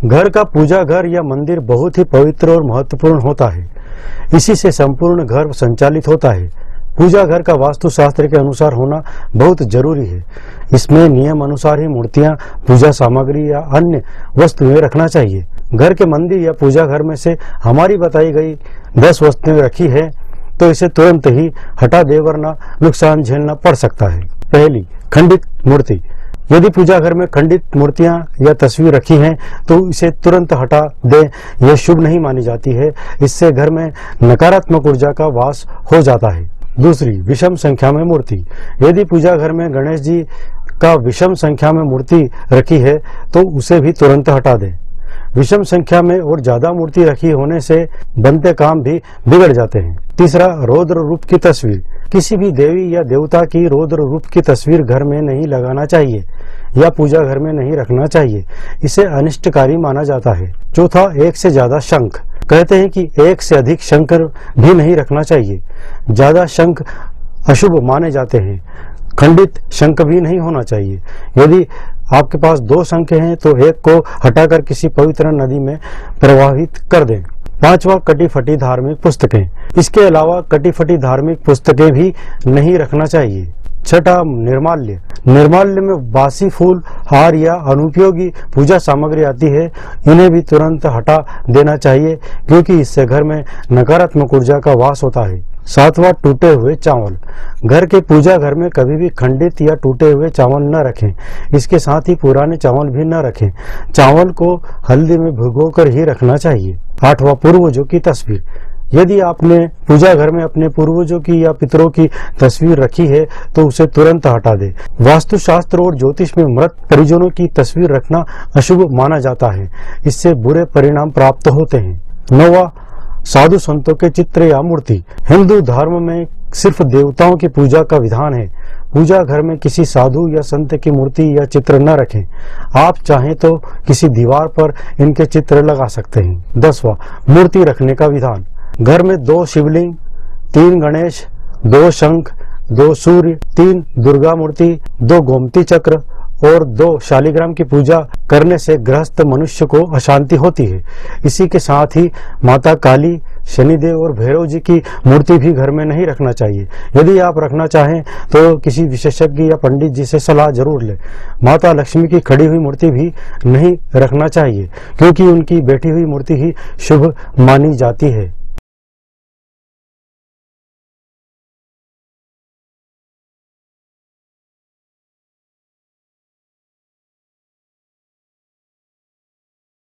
घर का पूजा घर या मंदिर बहुत ही पवित्र और महत्वपूर्ण होता है। इसी से संपूर्ण घर संचालित होता है। पूजा घर का वास्तुशास्त्र के अनुसार होना बहुत जरूरी है। इसमें नियम अनुसार ही मूर्तियां, पूजा सामग्री या अन्य वस्तुएं रखना चाहिए। घर के मंदिर या पूजा घर में से हमारी बताई गई 10 वस्तुएं रखी है तो इसे तुरंत ही हटा दे, वरना नुकसान झेलना पड़ सकता है। पहली, खंडित मूर्ति। यदि पूजा घर में खंडित मूर्तियां या तस्वीर रखी हैं तो इसे तुरंत हटा दे, यह शुभ नहीं मानी जाती है। इससे घर में नकारात्मक ऊर्जा का वास हो जाता है। दूसरी, विषम संख्या में मूर्ति। यदि पूजा घर में गणेश जी का विषम संख्या में मूर्ति रखी है तो उसे भी तुरंत हटा दें। विषम संख्या में और ज्यादा मूर्ति रखी होने से बनते काम भी बिगड़ जाते हैं। तीसरा, रौद्र रूप की तस्वीर। किसी भी देवी या देवता की रौद्र रूप की तस्वीर घर में नहीं लगाना चाहिए या पूजा घर में नहीं रखना चाहिए। इसे अनिष्टकारी माना जाता है। चौथा, एक से ज्यादा शंख। कहते हैं कि एक से अधिक शंख भी नहीं रखना चाहिए। ज्यादा शंख अशुभ माने जाते हैं। खंडित शंख भी नहीं होना चाहिए। यदि आपके पास 2 शंख हैं तो एक को हटाकर किसी पवित्र नदी में प्रवाहित कर दें। पांचवा, कटी फटी धार्मिक पुस्तकें। इसके अलावा कटी फटी धार्मिक पुस्तकें भी नहीं रखना चाहिए। छठा, निर्माल्य। निर्माल्य में बासी फूल, हार या अनुपयोगी पूजा सामग्री आती है। इन्हें भी तुरंत हटा देना चाहिए क्योंकि इससे घर में नकारात्मक ऊर्जा का वास होता है। सातवां, टूटे हुए चावल। घर के पूजा घर में कभी भी खंडित या टूटे हुए चावल न रखें। इसके साथ ही पुराने चावल भी न रखें। चावल को हल्दी में भिगोकर ही रखना चाहिए। आठवां, पूर्वजों की तस्वीर। यदि आपने पूजा घर में अपने पूर्वजों की या पितरों की तस्वीर रखी है तो उसे तुरंत हटा दें। वास्तुशास्त्र और ज्योतिष में मृत परिजनों की तस्वीर रखना अशुभ माना जाता है। इससे बुरे परिणाम प्राप्त होते हैं। नौवां, साधु संतों के चित्र या मूर्ति। हिंदू धर्म में सिर्फ देवताओं की पूजा का विधान है। पूजा घर में किसी साधु या संत की मूर्ति या चित्र न रखें। आप चाहें तो किसी दीवार पर इनके चित्र लगा सकते हैं। 10वां, मूर्ति रखने का विधान। घर में 2 शिवलिंग, 3 गणेश, 2 शंख, 2 सूर्य, 3 दुर्गा मूर्ति, 2 गोमती चक्र और 2 शालिग्राम की पूजा करने से गृहस्थ मनुष्य को अशांति होती है। इसी के साथ ही माता काली, शनिदेव और भैरव जी की मूर्ति भी घर में नहीं रखना चाहिए। यदि आप रखना चाहें तो किसी विशेषज्ञ या पंडित जी से सलाह जरूर लें। माता लक्ष्मी की खड़ी हुई मूर्ति भी नहीं रखना चाहिए क्योंकि उनकी बैठी हुई मूर्ति ही शुभ मानी जाती है।